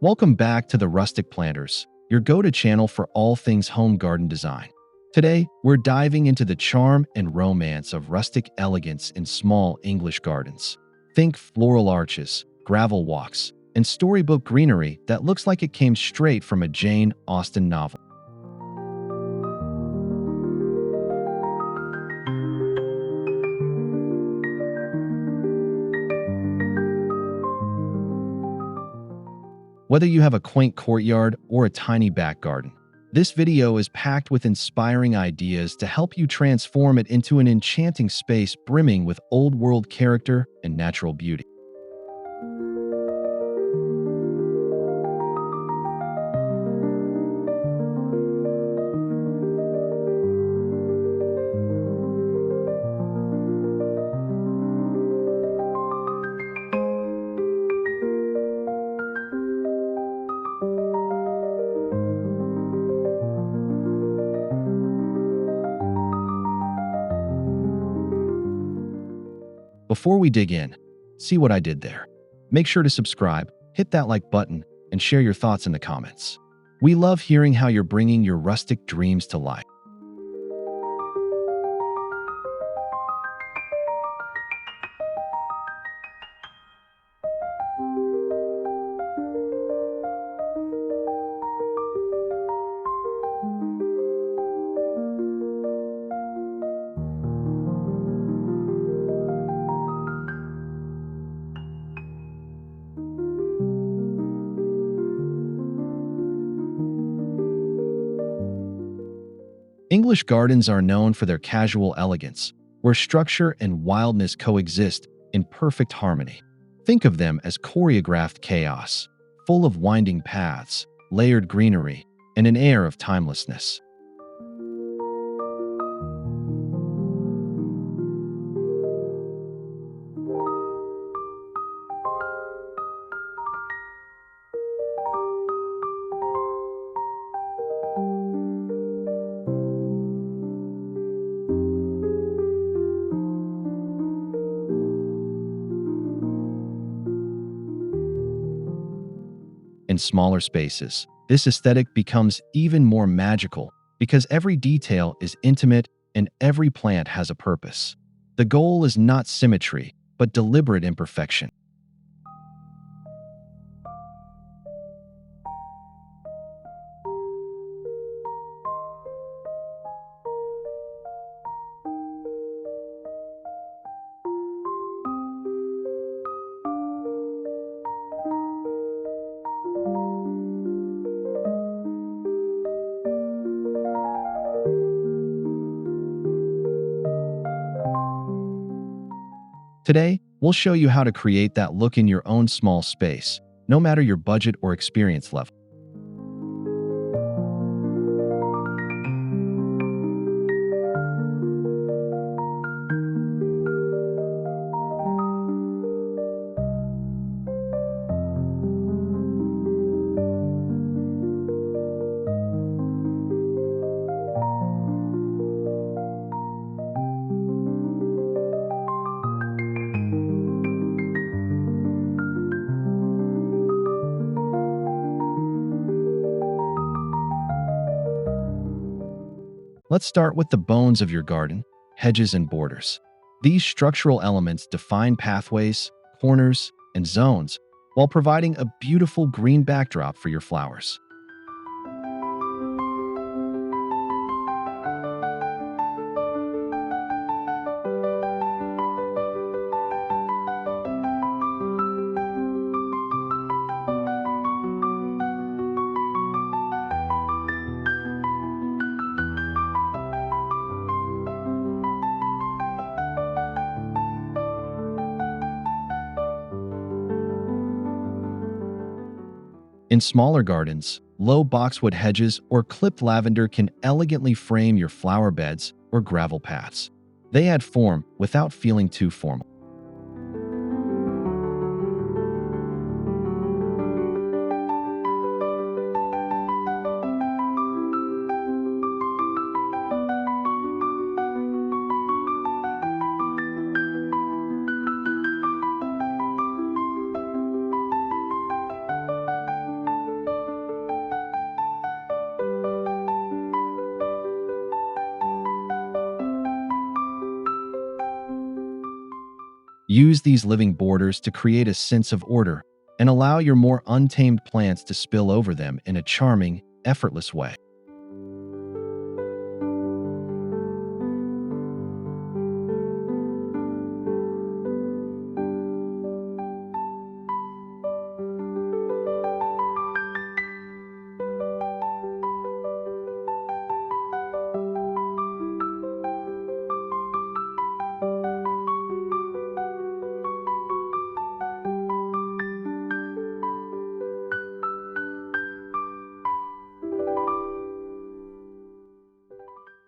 Welcome back to the Rustic Planters, your go-to channel for all things home garden design. Today, we're diving into the charm and romance of rustic elegance in small English gardens. Think floral arches, gravel walks, and storybook greenery that looks like it came straight from a Jane Austen novel. Whether you have a quaint courtyard or a tiny back garden, this video is packed with inspiring ideas to help you transform it into an enchanting space brimming with old-world character and natural beauty. Before we dig in, see what I did there? Make sure to subscribe, hit that like button, and share your thoughts in the comments. We love hearing how you're bringing your rustic dreams to life. English gardens are known for their casual elegance, where structure and wildness coexist in perfect harmony. Think of them as choreographed chaos, full of winding paths, layered greenery, and an air of timelessness. In smaller spaces, this aesthetic becomes even more magical because every detail is intimate and every plant has a purpose. The goal is not symmetry, but deliberate imperfection. Today, we'll show you how to create that look in your own small space, no matter your budget or experience level. Let's start with the bones of your garden, hedges and borders. These structural elements define pathways, corners, and zones while providing a beautiful green backdrop for your flowers. In smaller gardens, low boxwood hedges or clipped lavender can elegantly frame your flower beds or gravel paths. They add form without feeling too formal. Use these living borders to create a sense of order and allow your more untamed plants to spill over them in a charming, effortless way.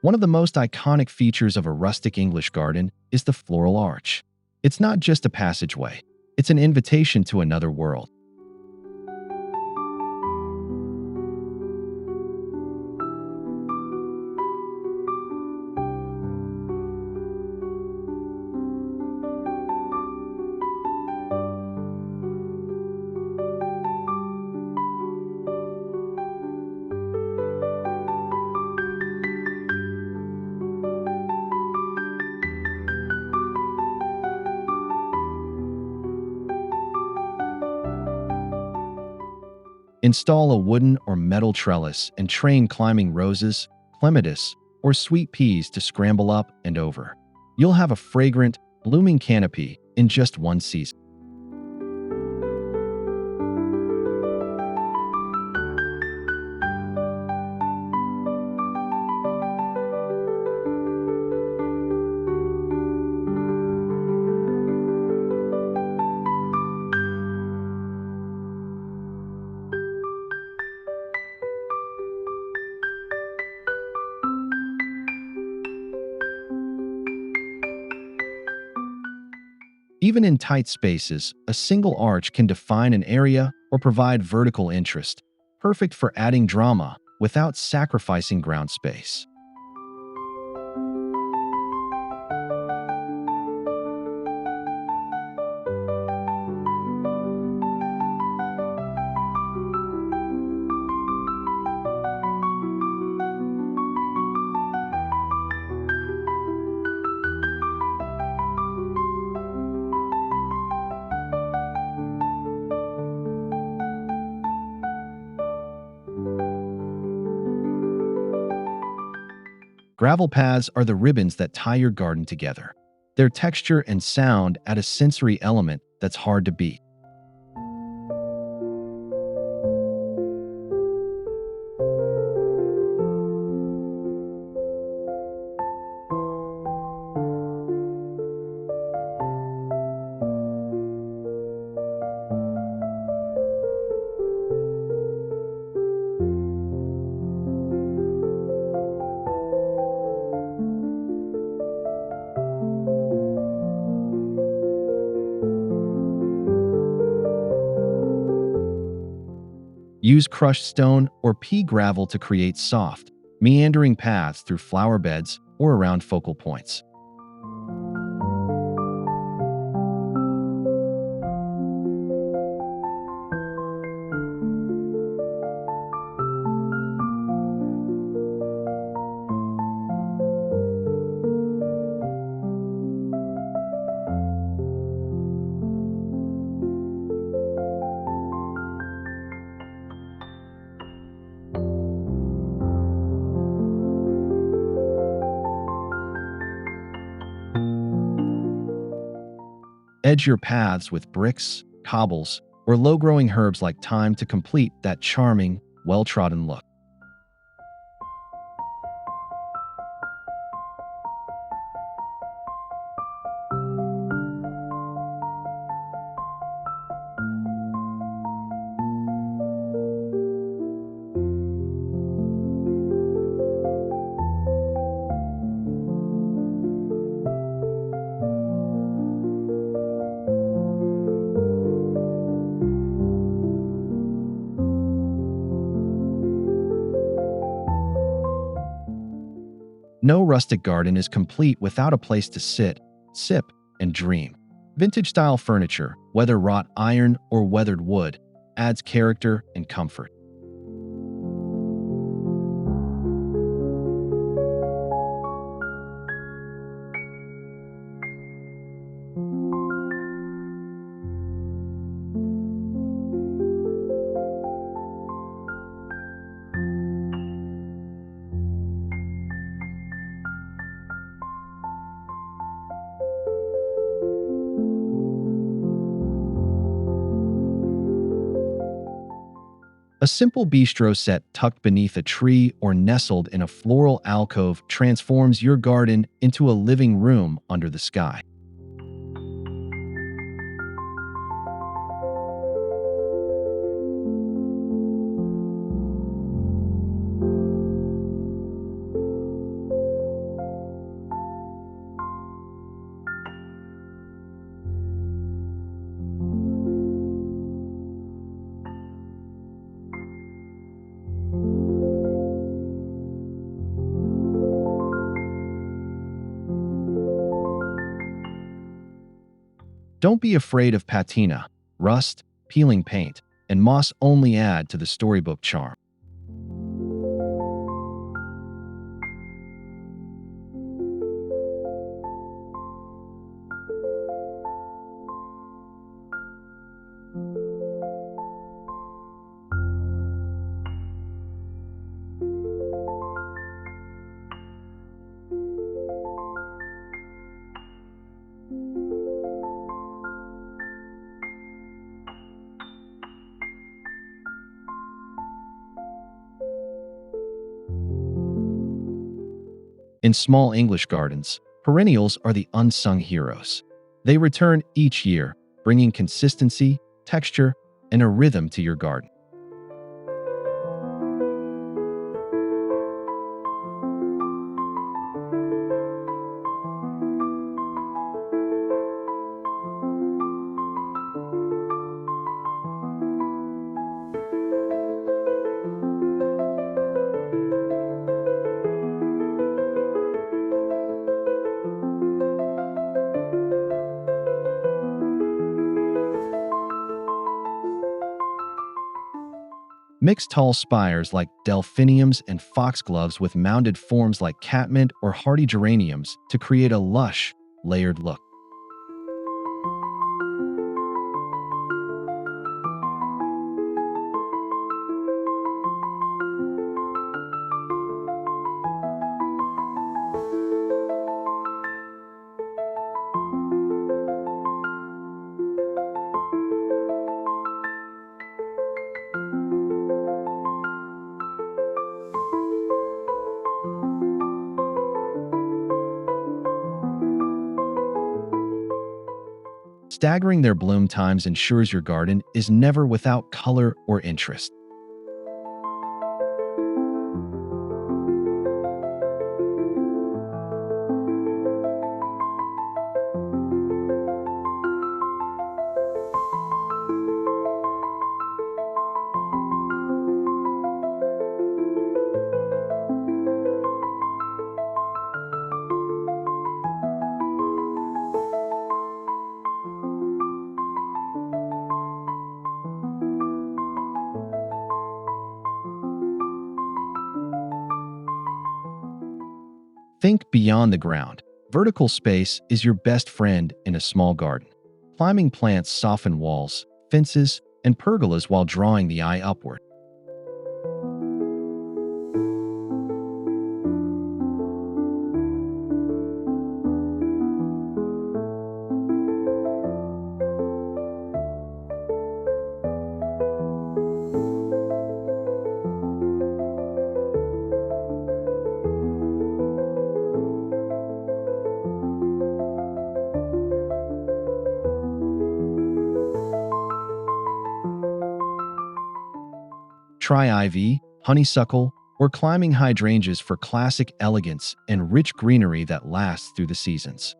One of the most iconic features of a rustic English garden is the floral arch. It's not just a passageway, it's an invitation to another world. Install a wooden or metal trellis and train climbing roses, clematis, or sweet peas to scramble up and over. You'll have a fragrant, blooming canopy in just one season. Even in tight spaces, a single arch can define an area or provide vertical interest, perfect for adding drama without sacrificing ground space. Gravel paths are the ribbons that tie your garden together. Their texture and sound add a sensory element that's hard to beat. Use crushed stone or pea gravel to create soft, meandering paths through flower beds or around focal points. Edge your paths with bricks, cobbles, or low-growing herbs like thyme to complete that charming, well-trodden look. No rustic garden is complete without a place to sit, sip, and dream. Vintage-style furniture, whether wrought iron or weathered wood, adds character and comfort. A simple bistro set tucked beneath a tree or nestled in a floral alcove transforms your garden into a living room under the sky. Don't be afraid of patina, rust, peeling paint, and moss only add to the storybook charm. In small English gardens, perennials are the unsung heroes. They return each year, bringing consistency, texture, and a rhythm to your garden. Mix tall spires like delphiniums and foxgloves with mounded forms like catmint or hardy geraniums to create a lush, layered look. Staggering their bloom times ensures your garden is never without color or interest. Think beyond the ground. Vertical space is your best friend in a small garden. Climbing plants soften walls, fences, and pergolas while drawing the eye upward. Try ivy, honeysuckle, or climbing hydrangeas for classic elegance and rich greenery that lasts through the seasons.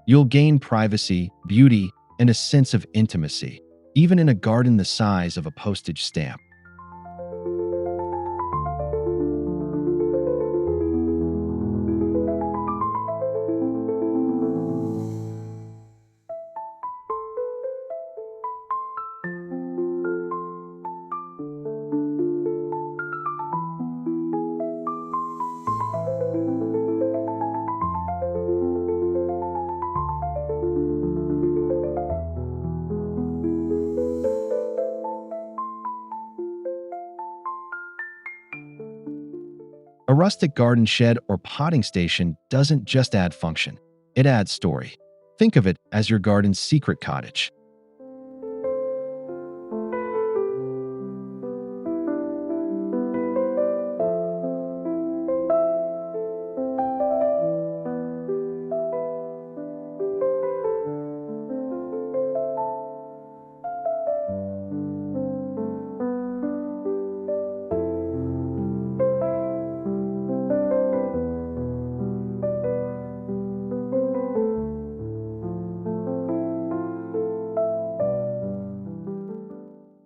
You'll gain privacy, beauty, and a sense of intimacy, even in a garden the size of a postage stamp. A rustic garden shed or potting station doesn't just add function, it adds story. Think of it as your garden's secret cottage.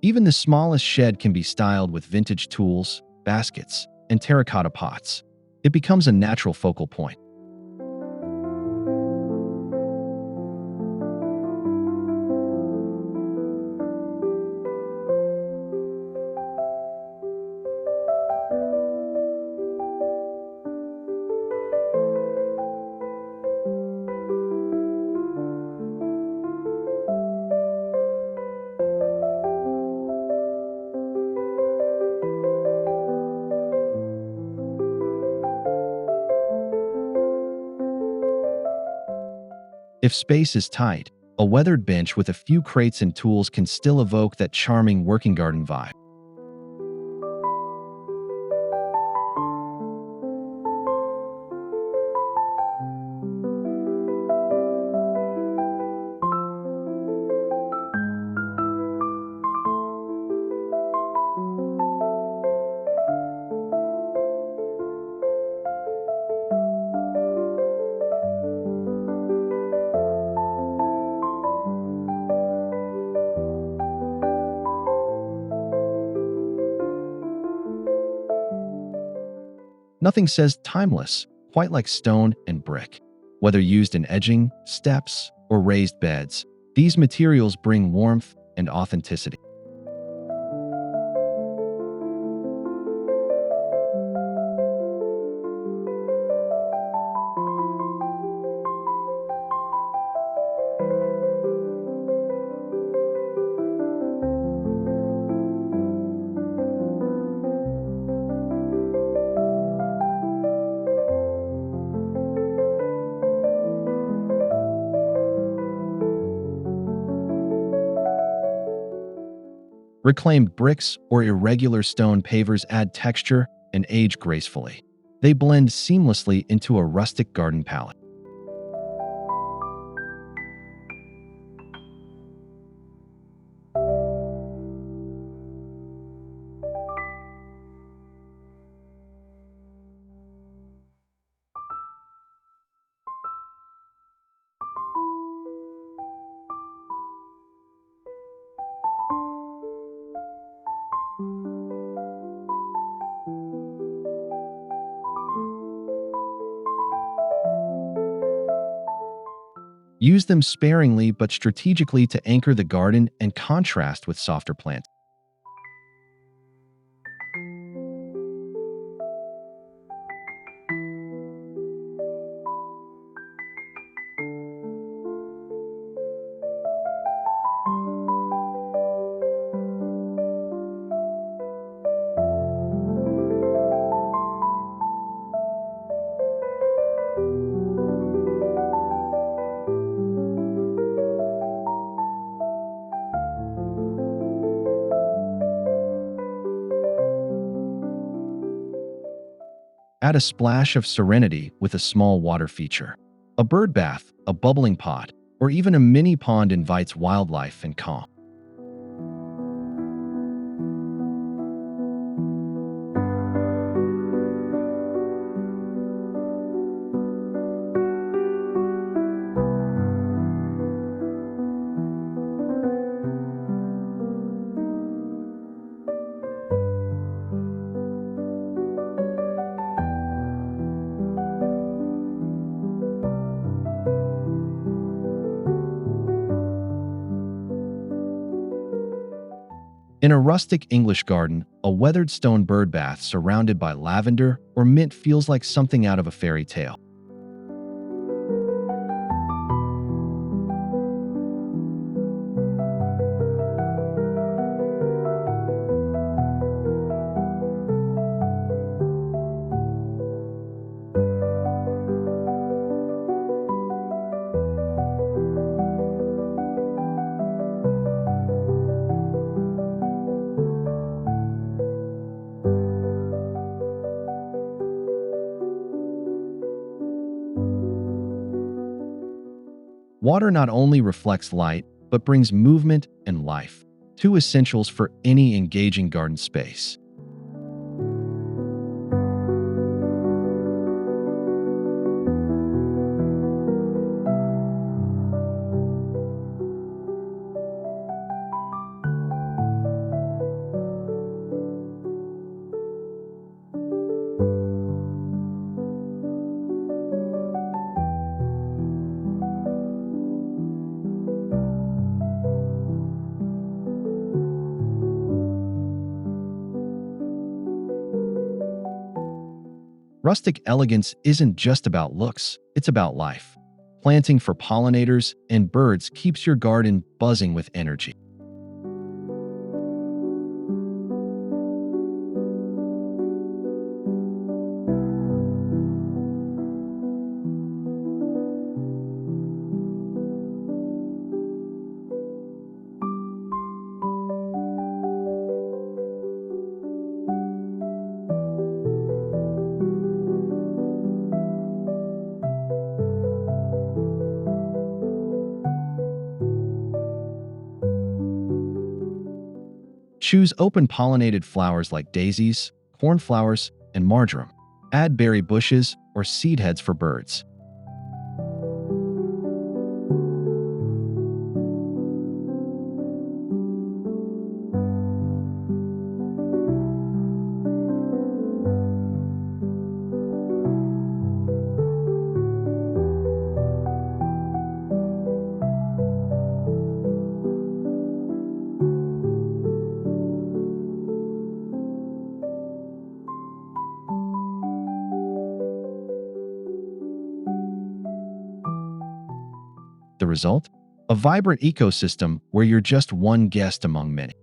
Even the smallest shed can be styled with vintage tools, baskets, and terracotta pots. It becomes a natural focal point. If space is tight, a weathered bench with a few crates and tools can still evoke that charming working garden vibe. Nothing says timeless quite like stone and brick. Whether used in edging, steps, or raised beds, these materials bring warmth and authenticity. Reclaimed bricks or irregular stone pavers add texture and age gracefully. They blend seamlessly into a rustic garden palette. Use them sparingly but strategically to anchor the garden and contrast with softer plants. Add a splash of serenity with a small water feature. A bird bath, a bubbling pot, or even a mini pond invites wildlife and calm. In a rustic English garden, a weathered stone bird bath surrounded by lavender or mint feels like something out of a fairy tale. Water not only reflects light, but brings movement and life, two essentials for any engaging garden space. Rustic elegance isn't just about looks, it's about life. Planting for pollinators and birds keeps your garden buzzing with energy. Choose open-pollinated flowers like daisies, cornflowers, and marjoram. Add berry bushes or seed heads for birds. The result? A vibrant ecosystem where you're just one guest among many.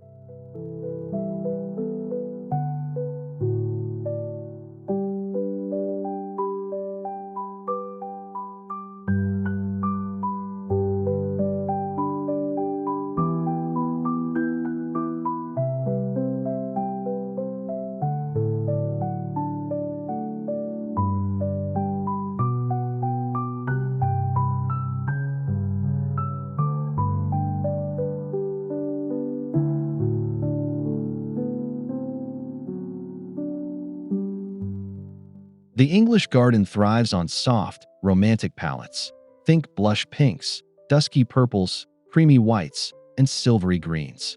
The English garden thrives on soft, romantic palettes. Think blush pinks, dusky purples, creamy whites, and silvery greens.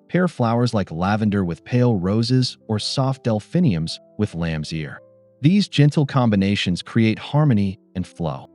Pair flowers like lavender with pale roses or soft delphiniums with lamb's ear. These gentle combinations create harmony and flow.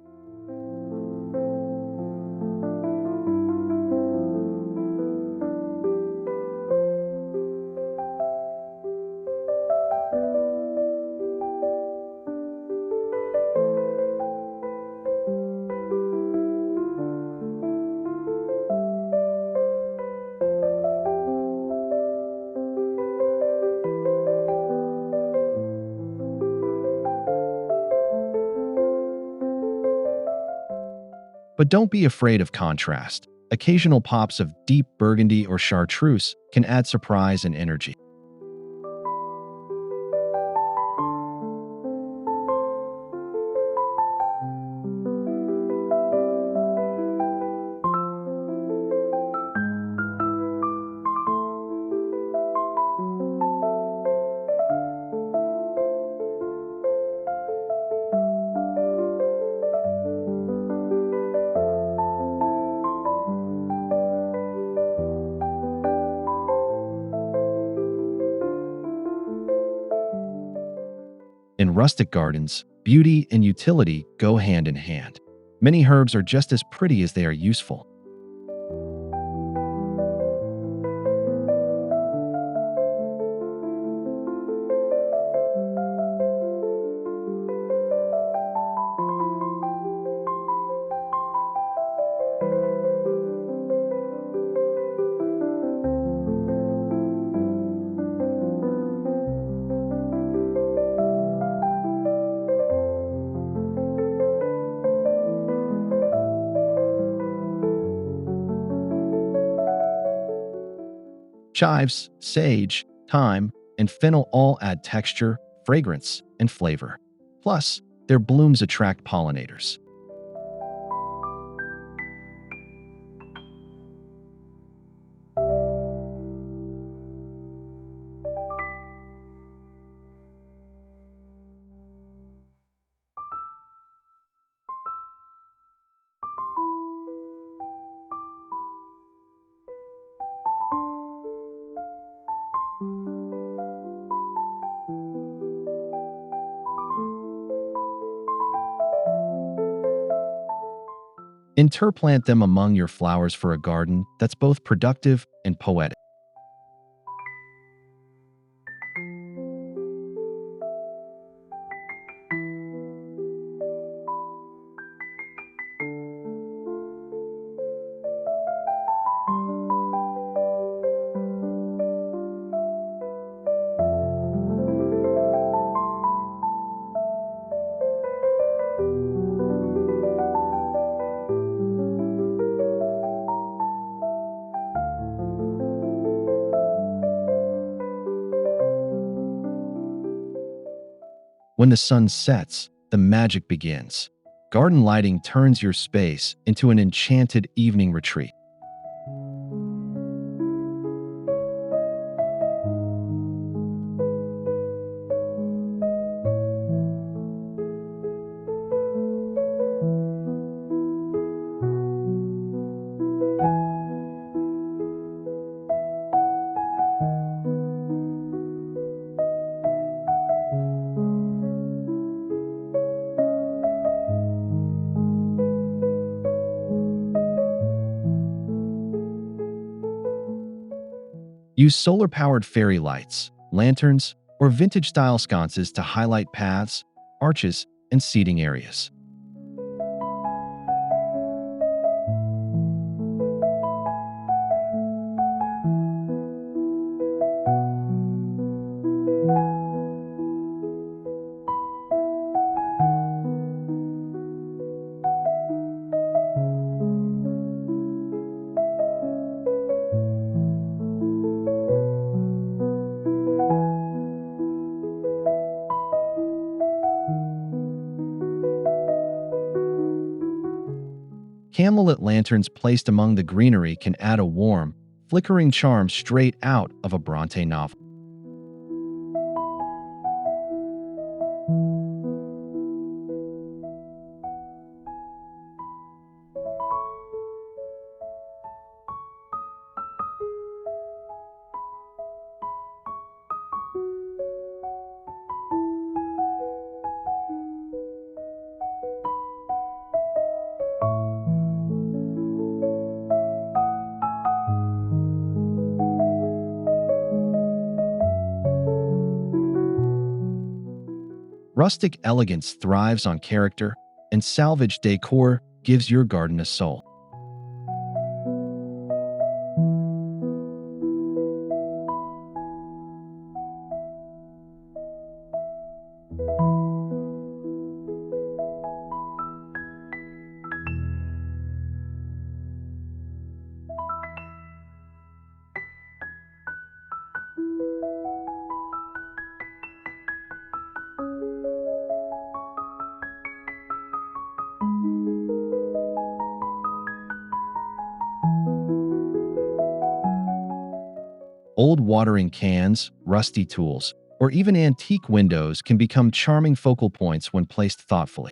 But don't be afraid of contrast. Occasional pops of deep burgundy or chartreuse can add surprise and energy. In rustic gardens, beauty and utility go hand in hand. Many herbs are just as pretty as they are useful. Chives, sage, thyme, and fennel all add texture, fragrance, and flavor. Plus, their blooms attract pollinators. Interplant them among your flowers for a garden that's both productive and poetic. When the sun sets, the magic begins. Garden lighting turns your space into an enchanted evening retreat. Use solar-powered fairy lights, lanterns, or vintage-style sconces to highlight paths, arches, and seating areas. Candlelit lanterns placed among the greenery can add a warm, flickering charm straight out of a Bronte novel. Rustic elegance thrives on character, and salvaged decor gives your garden a soul. Old watering cans, rusty tools, or even antique windows can become charming focal points when placed thoughtfully.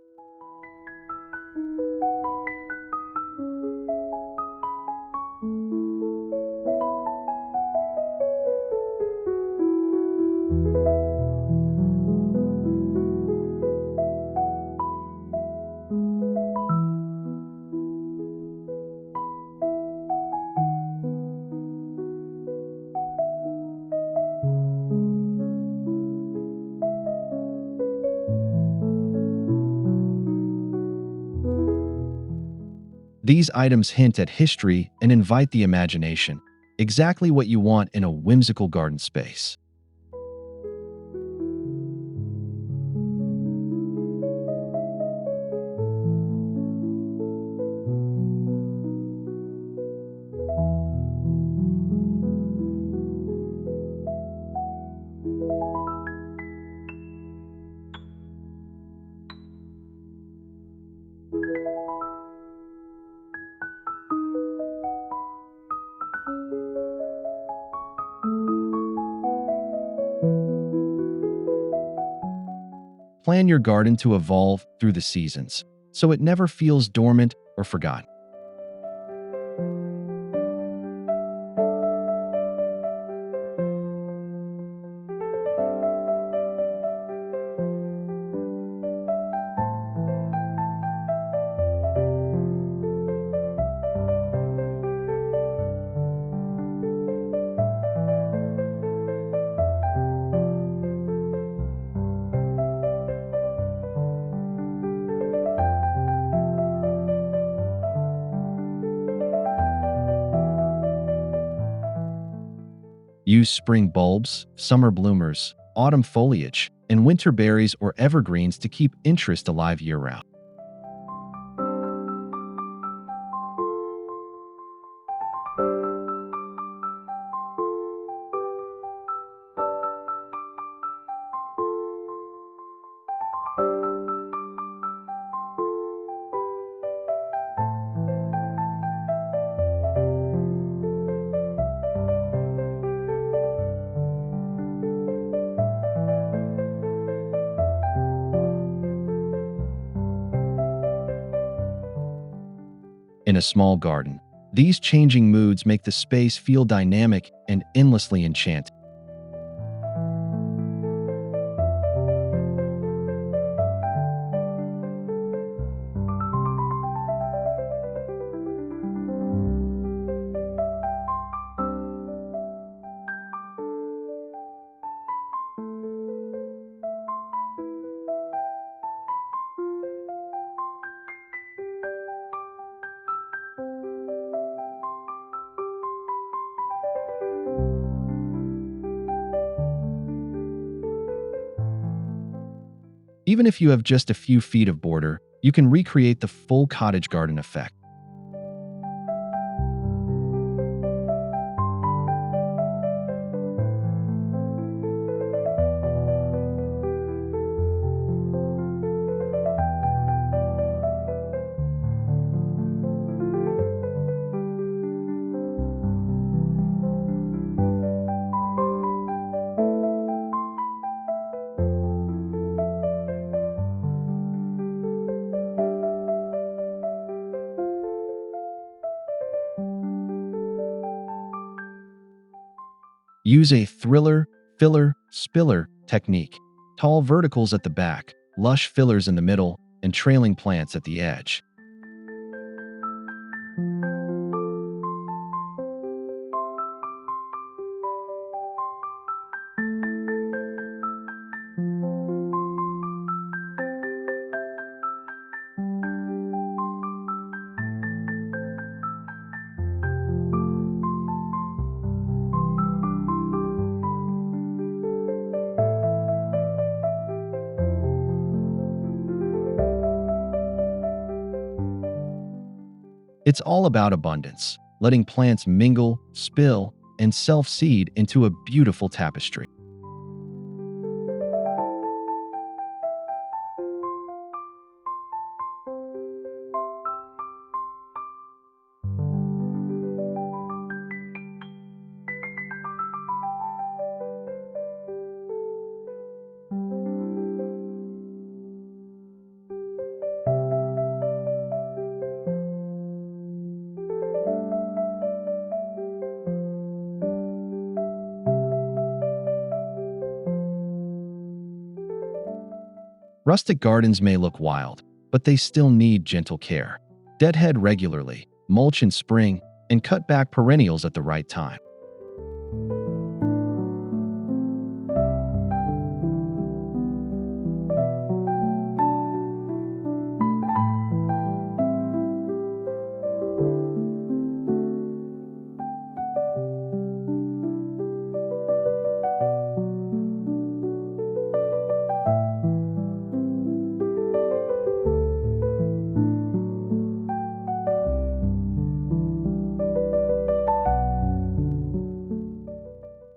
These items hint at history and invite the imagination, exactly what you want in a whimsical garden space. Plan your garden to evolve through the seasons, so it never feels dormant or forgotten. Use spring bulbs, summer bloomers, autumn foliage, and winter berries or evergreens to keep interest alive year-round. In a small garden, these changing moods make the space feel dynamic and endlessly enchanting. Even if you have just a few feet of border, you can recreate the full cottage garden effect. Use a thriller, filler, spiller technique. Tall verticals at the back, lush fillers in the middle, and trailing plants at the edge. It's all about abundance, letting plants mingle, spill, and self-seed into a beautiful tapestry. Rustic gardens may look wild, but they still need gentle care. Deadhead regularly, mulch in spring, and cut back perennials at the right time.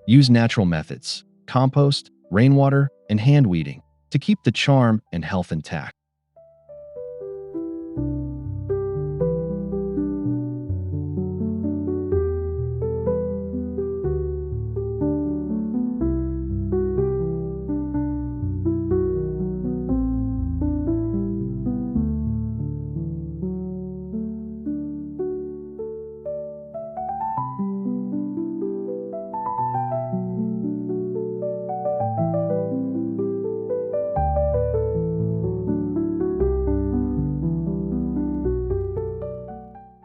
Use natural methods, compost, rainwater, and hand weeding to keep the charm and health intact.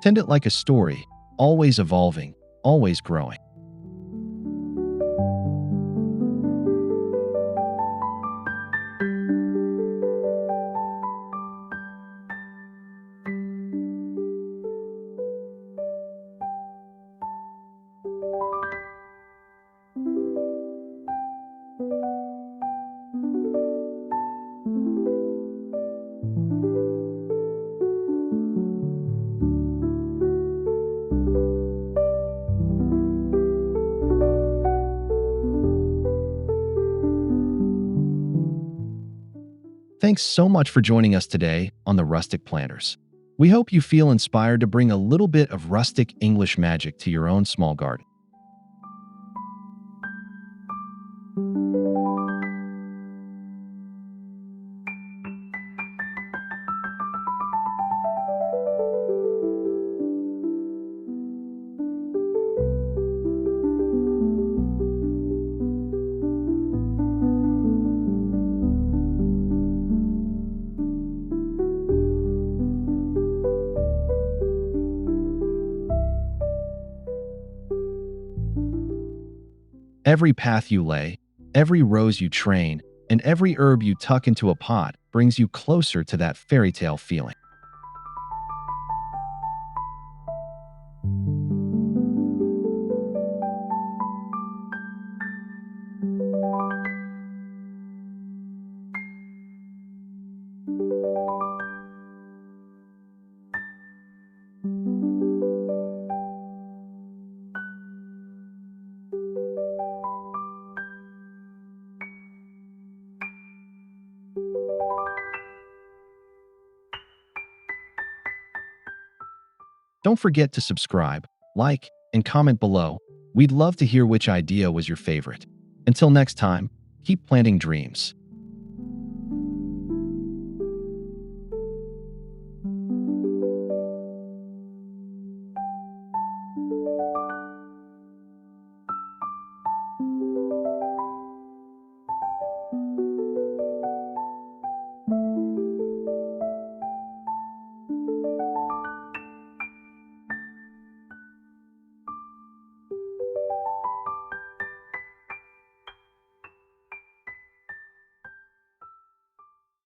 Tend it like a story, always evolving, always growing. Thanks so much for joining us today on the Rustic Planters. We hope you feel inspired to bring a little bit of rustic English magic to your own small garden. Every path you lay, every rose you train, and every herb you tuck into a pot brings you closer to that fairy tale feeling. Don't forget to subscribe, like, and comment below. We'd love to hear which idea was your favorite. Until next time, keep planting dreams.